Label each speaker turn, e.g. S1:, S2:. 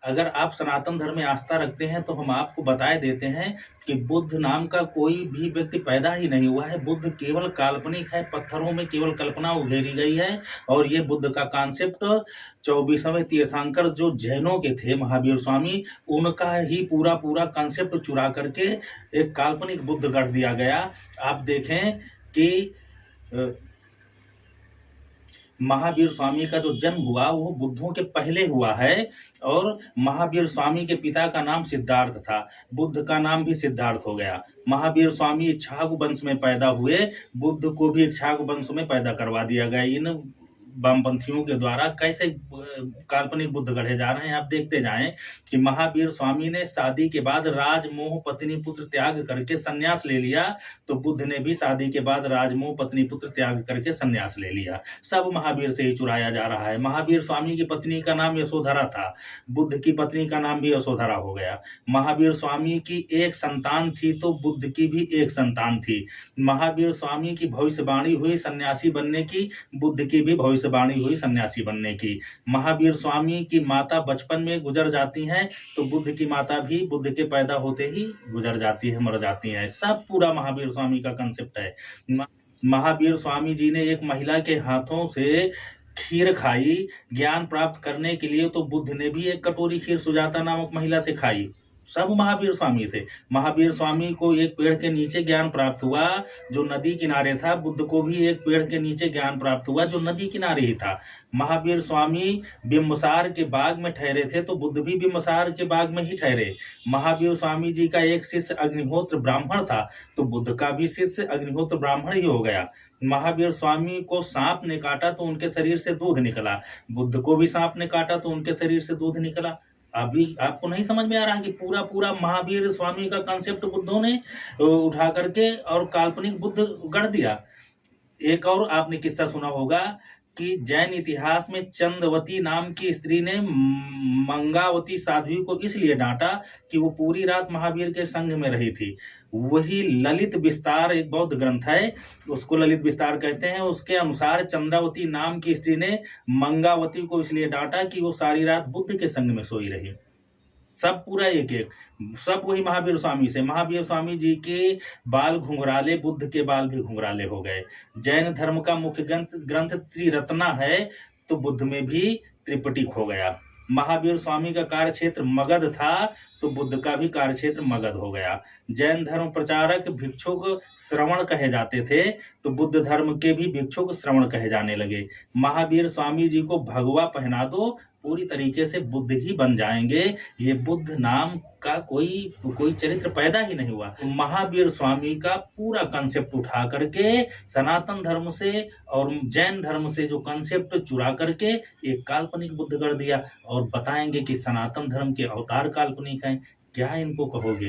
S1: अगर आप सनातन धर्म में आस्था रखते हैं तो हम आपको बताए देते हैं कि बुद्ध नाम का कोई भी व्यक्ति पैदा ही नहीं हुआ है। बुद्ध केवल काल्पनिक है, पत्थरों में केवल कल्पना उकेरी गई है। और ये बुद्ध का कॉन्सेप्ट 24वें तीर्थंकर जो जैनों के थे महावीर स्वामी, उनका ही पूरा कॉन्सेप्ट चुरा करके एक काल्पनिक बुद्ध गढ़ दिया गया। आप देखें कि महावीर स्वामी का जो जन्म हुआ वो बुद्धों के पहले हुआ है। और महावीर स्वामी के पिता का नाम सिद्धार्थ था, बुद्ध का नाम भी सिद्धार्थ हो गया। महावीर स्वामी इक्ष्वाकु वंश में पैदा हुए, बुद्ध को भी इक्ष्वाकु वंश में पैदा करवा दिया गया। इन वामपंथियों के द्वारा कैसे काल्पनिक बुद्ध गढ़े जा रहे हैं, आप देखते जाएं कि महावीर स्वामी ने शादी के बाद राजमोह पत्नी पुत्र त्याग करके संन्यास ले लिया, तो बुद्ध ने भी शादी के बाद राजमोह पत्नी पुत्र त्याग करके संन्यास ले लिया। सब महावीर से ही चुराया जा रहा है। महावीर स्वामी की पत्नी का नाम यशोधरा था, बुद्ध की पत्नी का नाम भी यशोधरा हो गया। महावीर स्वामी की एक संतान थी तो बुद्ध की भी एक संतान थी। महावीर स्वामी की भविष्यवाणी हुई सन्यासी बनने की, बुद्ध की भी भविष्यवाणी हुई सन्यासी बनने की। महावीर स्वामी की माता बचपन में गुजर जाती हैं तो बुद्ध की माता भी बुद्ध के पैदा होते ही गुजर जाती है, मर जाती है। सब पूरा महावीर स्वामी का कंसेप्ट है। महावीर स्वामी जी ने एक महिला के हाथों से खीर खाई ज्ञान प्राप्त करने के लिए, तो बुद्ध ने भी एक कटोरी खीर सुजाता नामक महिला से खाई। सब महावीर स्वामी से। महावीर स्वामी को एक पेड़ के नीचे ज्ञान प्राप्त हुआ जो नदी किनारे था, बुद्ध को भी एक पेड़ के नीचे ज्ञान प्राप्त हुआ जो नदी किनारे ही था। महावीर स्वामी बिम्बसार के बाग में ठहरे थे तो बुद्ध भी बिम्बसार के बाग में ही ठहरे। महावीर स्वामी जी का एक शिष्य अग्निहोत्र ब्राह्मण था तो बुद्ध का भी शिष्य अग्निहोत्र ब्राह्मण ही हो गया। महावीर स्वामी को सांप ने काटा तो उनके शरीर से दूध निकला, बुद्ध को भी सांप ने काटा तो उनके शरीर से दूध निकला। अभी आपको नहीं समझ में आ रहा है कि पूरा महावीर स्वामी का कॉन्सेप्ट बुद्धों ने उठा करके और काल्पनिक बुद्ध गढ़ दिया। एक और आपने किस्सा सुना होगा कि जैन इतिहास में चंद्रवती नाम की स्त्री ने मंगावती साध्वी को इसलिए डांटा कि वो पूरी रात महावीर के संग में रही थी। वही ललित विस्तार एक बौद्ध ग्रंथ है, उसको ललित विस्तार कहते हैं। उसके अनुसार चंद्रावती नाम की स्त्री ने मंगावती को इसलिए डांटा कि वो सारी रात बुद्ध के संग में सोई रही। सब पूरा एक एक, सब वही महावीर स्वामी से। महावीर स्वामी जी के बाल घुंघराले, बुद्ध के बाल भी घुंघराले हो गए। जैन धर्म का मुख्य ग्रंथ त्रिरत्ना है तो बुद्ध में भी त्रिपिटक हो गया। महावीर स्वामी का कार्य क्षेत्र मगध था तो बुद्ध का भी कार्य क्षेत्र मगध हो गया। जैन धर्म प्रचारक भिक्षुक श्रवण कहे जाते थे तो बुद्ध धर्म के भी भिक्षुक श्रवण कहे जाने लगे। महावीर स्वामी जी को भगवा पहना दो, पूरी तरीके से बुद्ध ही बन जाएंगे। ये बुद्ध नाम का कोई चरित्र पैदा ही नहीं हुआ। महावीर स्वामी का पूरा कंसेप्ट उठा करके सनातन धर्म से और जैन धर्म से जो कंसेप्ट चुरा करके एक काल्पनिक बुद्ध कर दिया और बताएंगे कि सनातन धर्म के अवतार काल्पनिक हैं। क्या इनको कहोगे?